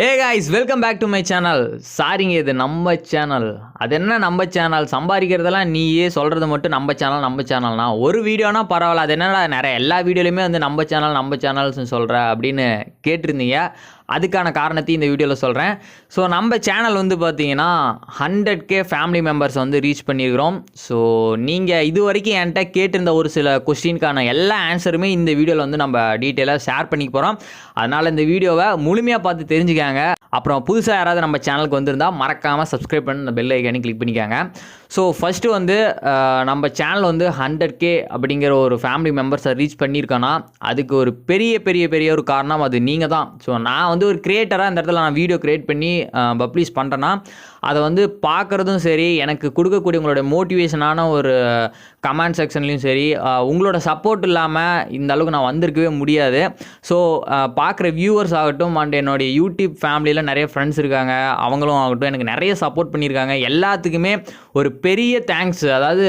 Hey guys, welcome back to my channel. சாரிங்க இது நம்ம சேனல். அது என்ன நம்ம சேனல் சம்பாதிக்கிறதெல்லாம் நீயே சொல்கிறது மட்டும் நம்ம சேனல்னா ஒரு வீடியோனா பரவாயில்ல. அது என்னடா நிறைய எல்லா வீடியோலையுமே வந்து நம்ம சேனல்ஸ் சொல்கிற அப்படின்னு கேட்டிருந்தீங்க. அதுக்கான காரணத்தையும் இந்த வீடியோவில் சொல்கிறேன். ஸோ நம்ம சேனல் வந்து பார்த்தீங்கன்னா 100K ஃபேமிலி மெம்பர்ஸ் வந்து ரீச் பண்ணியிருக்கிறோம். ஸோ நீங்கள் இது வரைக்கும் என்கிட்ட கேட்டிருந்த ஒரு சில கொஸ்டினுக்கான எல்லா ஆன்சருமே இந்த வீடியோவில் வந்து நம்ம டீட்டெயிலாக ஷேர் பண்ணிக்க போகிறோம். அதனால் இந்த வீடியோவை முழுமையாக பார்த்து தெரிஞ்சுக்காங்க. அப்புறம் புதுசாக யாராவது நம்ம சேனலுக்கு வந்திருந்தால் மறக்காமல் சப்ஸ்கிரைப் பண்ணி அந்த பெல் ஐக்கானே கிளிக் பண்ணிக்காங்க. ஸோ ஃபஸ்ட்டு வந்து நம்ம சேனல் வந்து 100K அப்படிங்கிற ஒரு ஃபேமிலி மெம்பர்ஸை ரீச் பண்ணியிருக்கோன்னா அதுக்கு ஒரு பெரிய ஒரு காரணம் அது நீங்கள் தான். ஸோ நான் வந்து ஒரு கிரியேட்டராக இந்த இடத்துல நான் வீடியோ க்ரியேட் பண்ணி பப்ளிஷ் பண்ணுறேன்னா அதை வந்து பார்க்குறதும் சரி, எனக்கு கொடுக்கக்கூடிய உங்களோட மோட்டிவேஷனான ஒரு கமெண்ட் செக்ஷன்லேயும் சரி, உங்களோட சப்போர்ட் இல்லாமல் இந்த அளவுக்கு நான் வந்திருக்கவே முடியாது. ஸோ பார்க்குற வியூவர்ஸ் ஆகட்டும் அண்ட் என்னுடைய யூடியூப் ஃபேமிலியில் நிறைய ஃப்ரெண்ட்ஸ் இருக்காங்க, அவங்களும் ஆகட்டும் எனக்கு நிறைய சப்போர்ட் பண்ணியிருக்காங்க. எல்லாத்துக்குமே ஒரு பெரிய தேங்க்ஸ். அதாவது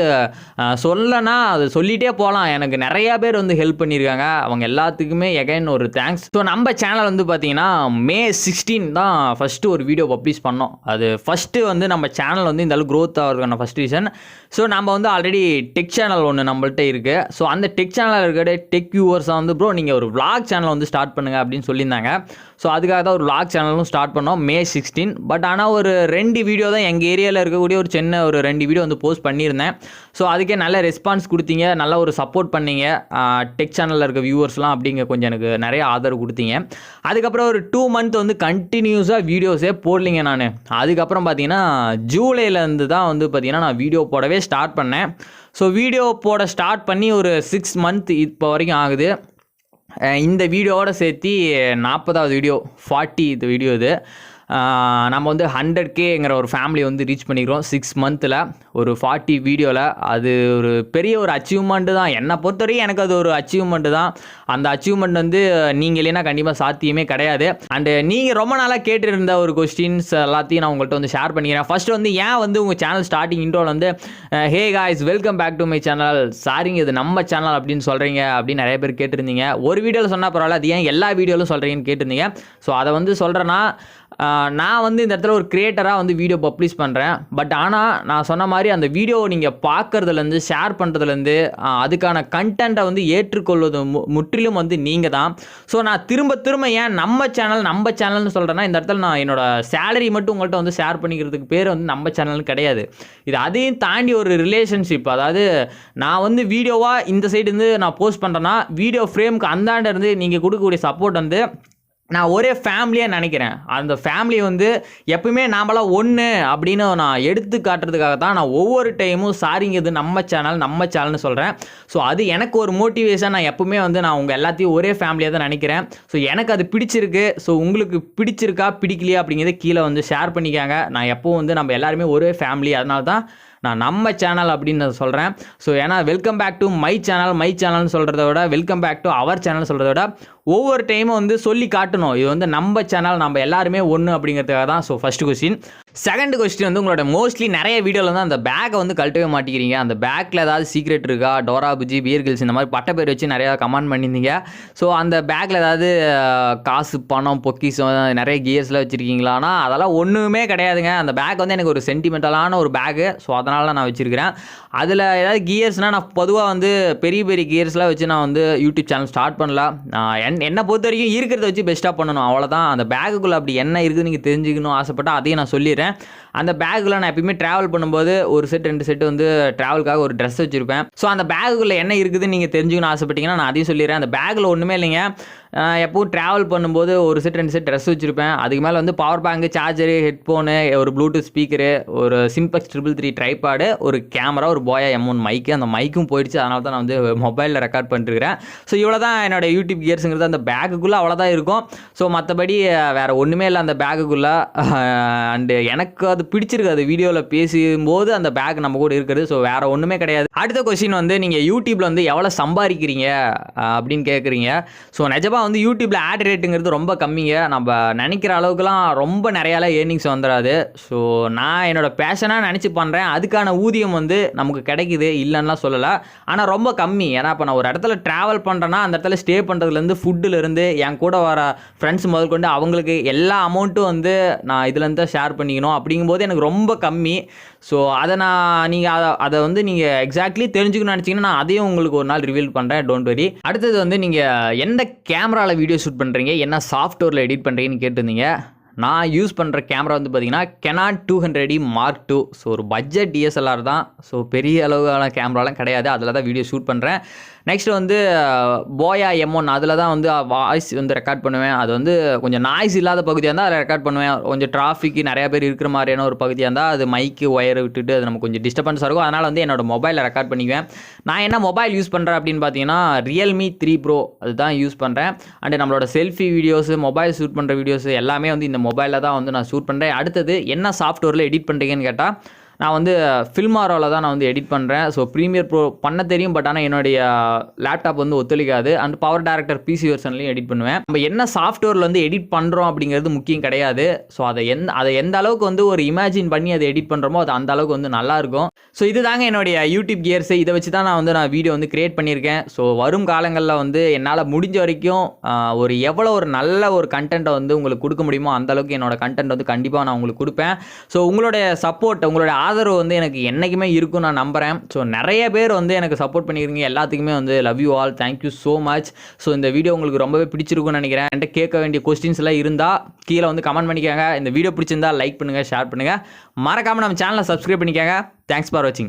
சொல்லனா அது சொல்லிகிட்டே போகலாம். எனக்கு நிறையா பேர் வந்து ஹெல்ப் பண்ணியிருக்காங்க. அவங்க எல்லாத்துக்குமே எகைன் ஒரு தேங்க்ஸ். ஸோ நம்ம சேனல் வந்து பார்த்தீங்கன்னா May 16 தான் ஃபஸ்ட்டு ஒரு வீடியோ பப்ளிஷ் பண்ணோம். அது ஃபஸ்ட்டு வந்து நம்ம சேனல் வந்து இந்த அளவுக்கு க்ரோத் ஆகிறதுக்கான ஃபஸ்ட் ரீசன். ஸோ நம்ம வந்து ஆல்ரெடி டெக் சேனல் ஒன்று நம்மள்கிட்ட இருக்குது. ஸோ அந்த டெக் சேனலில் இருக்கிற டெக் வியூவர்ஸாக வந்து ப்ரோ நீங்கள் ஒரு விளாக் சேனல் வந்து ஸ்டார்ட் பண்ணுங்கள் அப்படின்னு சொல்லியிருந்தாங்க. ஸோ அதுக்காக தான் ஒரு விளாக் சேனலும் ஸ்டார்ட் பண்ணோம் May 16. பட் ஆனால் ஒரு 2 வீடியோ தான் எங்கள் ஏரியாவில் இருக்கக்கூடிய ஒரு சின்ன ஒரு 2 வீடியோ வந்து போஸ்ட் பண்ணியிருந்தேன். ஸோ அதுக்கே நல்ல ரெஸ்பான்ஸ் கொடுத்தீங்க, நல்ல ஒரு சப்போர்ட் பண்ணீங்க. டெக் சேனலில் இருக்க வியூவர்ஸ்லாம் அப்படிங்க கொஞ்சம் எனக்கு நிறைய ஆதரவு கொடுத்தீங்க. அதுக்கப்புறம் ஒரு 2 மந்த் வந்து கண்டினியூஸாக வீடியோஸே போடலிங்க நான். அதுக்கப்புறம் பார்த்தீங்கன்னா ஜூலைலேருந்து தான் வந்து பார்த்தீங்கன்னா நான் வீடியோ போடவே ஸ்டார்ட் பண்ணேன். ஸோ வீடியோ போட ஸ்டார்ட் பண்ணி ஒரு 6 மந்த் இப்போ வரைக்கும் ஆகுது. இந்த வீடியோவோட சேர்த்து 40வது வீடியோ 40 இது வீடியோ இது. நம்ம வந்து 100Kங்கிற ஒரு ஃபேமிலி வந்து ரீச் பண்ணிக்கிறோம் 6 மந்தில் ஒரு 40 வீடியோவில். அது ஒரு பெரிய ஒரு அச்சீவ்மெண்ட்டு தான். என்னை பொறுத்தவரைக்கும் எனக்கு அது ஒரு அச்சீவ்மெண்ட்டு தான். அந்த அச்சீவ்மெண்ட் வந்து நீங்கள் இல்லைன்னா கண்டிப்பாக சாத்தியமே கிடையாது. அண்டு நீங்கள் ரொம்ப நாளாக கேட்டிருந்த ஒரு கொஸ்டின்ஸ் எல்லாத்தையும் நான் உங்கள்கிட்ட வந்து ஷேர் பண்ணிக்கிறேன். ஃபஸ்ட்டு வந்து ஏன் வந்து உங்கள் சேனல் ஸ்டார்டிங் இன்ட்ரோவில் வந்து hey guys welcome back to my channel, சாரிங்க இது நம்ம சேனல் அப்படின்னு சொல்கிறீங்க அப்படின்னு நிறைய பேர் கேட்டிருந்தீங்க. ஒரு வீடியோவில் சொன்னால் பரவாயில்ல, அது ஏன் எல்லா வீடியோவிலும் சொல்கிறீங்கன்னு கேட்டிருந்தீங்க. ஸோ அதை வந்து சொல்கிறேன்னா நான் வந்து இந்த இடத்துல ஒரு கிரியேட்டராக வந்து வீடியோ பப்ளிஷ் பண்ணுறேன். பட் ஆனால் நான் சொன்ன மாதிரி அந்த வீடியோவை நீங்கள் பார்க்குறதுலேருந்து ஷேர் பண்ணுறதுலேருந்து அதுக்கான கண்டென்ட்டை வந்து ஏற்றுக்கொள்வது முற்றிலும் வந்து நீங்கள் தான். ஸோ நான் திரும்ப ஏன் நம்ம சேனல்னு சொல்கிறேன்னா இந்த இடத்துல நான் என்னோடய சேலரி மட்டும் உங்கள்கிட்ட வந்து ஷேர் பண்ணிக்கிறதுக்கு பேர் வந்து நம்ம சேனல்னு கிடையாது. இது அதையும் தாண்டி ஒரு ரிலேஷன்ஷிப். அதாவது நான் வந்து வீடியோவாக இந்த சைடு இருந்து நான் போஸ்ட் பண்ணுறேன்னா வீடியோ ஃப்ரேமுக்கு அந்தாண்ட இருந்து நீங்கள் கொடுக்கக்கூடிய சப்போர்ட் வந்து நான் ஒரே ஃபேமிலியாக நினைக்கிறேன். அந்த ஃபேமிலி வந்து எப்பவுமே நாமெல்லாம் ஒன்று அப்படின்னு நான் எடுத்து காட்டுறதுக்காக தான் நான் ஒவ்வொரு டைமும் சாரிங்க இது நம்ம சேனல்னு சொல்கிறேன். ஸோ அது எனக்கு ஒரு மோட்டிவேஷன். நான் எப்பவுமே வந்து நான் உங்கள் எல்லாத்தையும் ஒரே ஃபேமிலியாக தான் நினைக்கிறேன். ஸோ எனக்கு அது பிடிச்சிருக்கு. ஸோ உங்களுக்கு பிடிச்சிருக்கா பிடிக்கலையா அப்படிங்கிறத கீழே வந்து ஷேர் பண்ணிக்காங்க. நான் எப்பவும் வந்து நம்ம எல்லாருமே ஒரே ஃபேமிலி, அதனால தான் நான் நம்ம சேனல் அப்படின்னு சொல்கிறேன். ஸோ ஏன்னா வெல்கம் பேக் டு மை சேனல்னு சொல்கிறத விட welcome back to our channel சொல்கிறத விட ஒவ்வொரு டைமும் வந்து சொல்லி காட்டணும் இது வந்து நம்ம சேனல், நம்ம எல்லாருமே ஒன்று அப்படிங்கிறதுக்காக தான். So first question. Second question வந்து உங்களோட மோஸ்ட்லி நிறைய வீடியோவில் வந்து அந்த பேக்கை வந்து கழட்டவே மாட்டேங்கிறீங்க. அந்த பேக்கில் ஏதாவது சீக்ரெட் இருக்கா, டோரா புஜி, பியர் கில்ஸ் இந்த மாதிரி பட்ட பேர் வச்சு நிறையா கமெண்ட் பண்ணியிருந்தீங்க. ஸோ அந்த பேக்கில் ஏதாவது காசு, பணம், பொக்கிஷம், நிறைய கியர்ஸ்லாம் வச்சுருக்கீங்களான்னா அதெல்லாம் ஒன்றுமே கிடையாதுங்க. அந்த பேக் வந்து எனக்கு ஒரு சென்டிமெண்டலான ஒரு பேக்கு. ஸோ அதனால நான் வச்சுருக்கிறேன். அதில் ஏதாவது கியர்ஸ்னால் நான் பொதுவாக வந்து பெரிய கியர்ஸ்லாம் வச்சு நான் வந்து யூடியூப் சேனல் ஸ்டார்ட் பண்ணலாம். என்னை பொறுத்த வரைக்கும் இருக்கிறத வச்சு பெஸ்ட்டாக பண்ணணும், அவ்வளோதான். அந்த பேக்குக்குள்ளே அப்படி என்ன இருக்குது நீங்கள் தெரிஞ்சுக்கணும் ஆசைப்பட்டால் அதையும் நான் சொல்லிடுறேன். அந்த பேக்கில் நான் எப்பயுமே ட்ராவல் பண்ணும்போது ஒரு செட் 2 செட் வந்து ட்ராவலுக்காக ஒரு ட்ரெஸ் வச்சுருப்பேன். ஸோ அந்த பேக்குள்ளே என்ன இருக்குதுன்னு நீங்கள் தெரிஞ்சுக்கணும் ஆசைப்பட்டீங்கன்னா நான் அதையும் சொல்லிடுறேன். அந்த பேக்கில் ஒன்றுமே இல்லைங்க. எப்போவும் ட்ராவல் பண்ணும்போது ஒரு செட் 2 செட் ட்ரெஸ் வச்சுருப்பேன். அதுக்கு மேலே வந்து பவர் பேங்கு, சார்ஜரு, ஹெட்ஃபோனு, ஒரு ப்ளூடூத் ஸ்பீக்கரு, ஒரு சிம்பெக்ஸ் 333 ட்ரைபாடு, ஒரு கேமரா, ஒரு போயா M1 மைக்கு. அந்த மைக்கும் போயிடுச்சு, அதனால தான் நான் வந்து மொபைலில் ரெக்கார்ட் பண்ணிருக்கிறேன். ஸோ இவ்வளோ தான் என்னோடய யூடியூப் கியர்ஸுங்கிறது அந்த பேக்குக்குள்ளே அவ்வளோதான் இருக்கும். ஸோ மற்றபடி வேறு ஒன்றுமே இல்லை அந்த பேக்குக்குள்ளே. அண்டு எனக்கு அது பிடிச்சிருக்கு, அது வீடியோவில் பேசும்போது அந்த பேக் நம்ம கூட இருக்கிறது. ஸோ வேறு ஒன்றுமே கிடையாது. அடுத்த கொஸ்டின் வந்து நீங்கள் யூடியூப்பில் வந்து எவ்வளோ சம்பாதிக்கிறீங்க அப்படின்னு கேட்குறீங்க. ஸோ நிஜமாக வந்து யூடியூப்பில் ஆட் ரேட்டுங்கிறது ரொம்ப கம்மிங்க. நம்ம நினைக்கிற அளவுக்குலாம் ரொம்ப நிறையாலாம் ஏர்னிங்ஸ் வந்துடாது. ஸோ நான் என்னோட பேஷனாக நினச்சி பண்ணுறேன். அதுக்கான ஊதியம் வந்து நமக்கு கிடைக்குது, இல்லைன்னா சொல்லலை. ஆனால் ரொம்ப கம்மி. ஏன்னா இப்போ நான் ஒரு இடத்துல ட்ராவல் பண்ணுறேன்னா அந்த இடத்துல ஸ்டே பண்ணுறதுலேருந்து ஃபுட்டுலேருந்து என் கூட வர ஃப்ரெண்ட்ஸ் முதல் கொண்டு அவங்களுக்கு எல்லா அமௌண்ட்டும் வந்து நான் இதுலேருந்து தான் ஷேர் பண்ணிக்கணும். அப்படிங்கும்போது எனக்கு ரொம்ப கம்மி. ஸோ அதை நீங்கள் அதை வந்து நீங்கள் எக்ஸாக்ட்லி தெரிஞ்சுக்கணும்னு நினச்சிங்கன்னா நான் அதையும் உங்களுக்கு ஒரு நாள் ரிவீல் பண்ணுறேன். Don't worry. அடுத்தது வந்து நீங்கள் எந்த கேமராவில் வீடியோ ஷூட் பண்ணுறீங்க, என்ன சாஃப்ட்வேரில் எடிட் பண்ணுறீங்கன்னு கேட்டிருந்தீங்க. நான் யூஸ் பண்ணுற கேமரா வந்து பார்த்தீங்கன்னா Canon 200D Mark II. So ஒரு பட்ஜெட் DSLR தான். ஸோ பெரிய அளவான கேமராலாம் கிடையாது. அதில் தான் வீடியோ ஷூட் பண்ணுறேன். நெக்ஸ்ட் வந்து போயா M1 அதில் தான் வந்து வாய்ஸ் வந்து ரெக்கார்ட் பண்ணுவேன். அது வந்து கொஞ்சம் நாய்ஸ் இல்லாத பகுதியாக இருந்தால் அதை ரெக்கார்ட் பண்ணுவேன். கொஞ்சம் டிராஃபிக் நிறையா பேர் இருக்கிற மாதிரியான ஒரு பகுதியாக இருந்தால் அது மைக்கு ஒயரை விட்டுட்டு அது நமக்கு கொஞ்சம் டிஸ்டர்பன்ஸாக இருக்கும். அதனால் வந்து என்னோட மொபைலில் ரெக்கார்ட் பண்ணிக்குவேன். நான் என்ன மொபைல் யூஸ் பண்ணுறேன் அப்படின்னு பார்த்தீங்கன்னா Realme 3 Pro அதுதான் யூஸ் பண்ணுறேன். அண்ட் நம்மளோட செல்ஃபி வீடியோஸு, மொபைல் ஷூட் பண்ணுற வீடியோஸு எல்லாமே வந்து இந்த மொபைலில் தான் வந்து நான் ஷூட் பண்ணுறேன். அடுத்தது என்ன சாஃப்ட்வேரில் எடிட் பண்ணுறீங்கன்னு கேட்டால் நான் வந்து ஃபில்மாரோவில் தான் நான் வந்து எடிட் பண்ணுறேன். ஸோ ப்ரீமியர் ப்ரோ பண்ண தெரியும். பட் ஆனால் என்னுடைய லேப்டாப் வந்து ஒத்துழைக்காது. அண்ட் பவர் டேரக்டர் PC வெர்ஷன்லையும் எடிட் பண்ணுவேன். நம்ம என்ன சாஃப்ட்வேரில் வந்து எடிட் பண்ணுறோம் அப்படிங்கிறது முக்கியம் கிடையாது. ஸோ அதை எந்த அளவுக்கு வந்து ஒரு இமேஜின் பண்ணி அதை எடிட் பண்ணுறோமோ அது அந்த அளவுக்கு வந்து நல்லாயிருக்கும். ஸோ இதுதாங்க என்னுடைய யூடியூப் கியர்ஸு. இதை வச்சு தான் நான் வீடியோ வந்து கிரியேட் பண்ணியிருக்கேன். ஸோ வரும் காலங்களில் வந்து என்னால் முடிஞ்ச வரைக்கும் எவ்வளோ ஒரு நல்ல ஒரு கண்டென்ட்டை வந்து உங்களுக்கு கொடுக்க முடியுமோ அந்த அளவுக்கு என்னோட கண்டென்ட் வந்து கண்டிப்பாக நான் உங்களுக்கு கொடுப்பேன். ஸோ உங்களுடைய சப்போர்ட், உங்களுடைய ஆதரவு வந்து எனக்கு என்றைக்குமே இருக்கும் நான் நம்புகிறேன். ஸோ நிறைய பேர் வந்து எனக்கு சப்போர்ட் பண்ணியிருக்கீங்க. எல்லாத்துக்குமே வந்து love you all, thank you so much. So இந்த வீடியோ உங்களுக்கு ரொம்பவே பிடிச்சிருக்கும்னு நினைக்கிறேன். என்கிட்ட கேட்க வேண்டிய கொஸ்டின்ஸ் எல்லாம் இருந்தால் கீழே வந்து கமெண்ட் பண்ணிக்கோங்க. இந்த வீடியோ பிடிச்சிருந்தா லைக் பண்ணுங்கள், ஷேர் பண்ணுங்கள். மறக்காமல் நம்ம சேனலை சப்ஸ்கிரைப் பண்ணிக்கோங்க. தேங்க்ஸ் ஃபார் வாட்சிங்.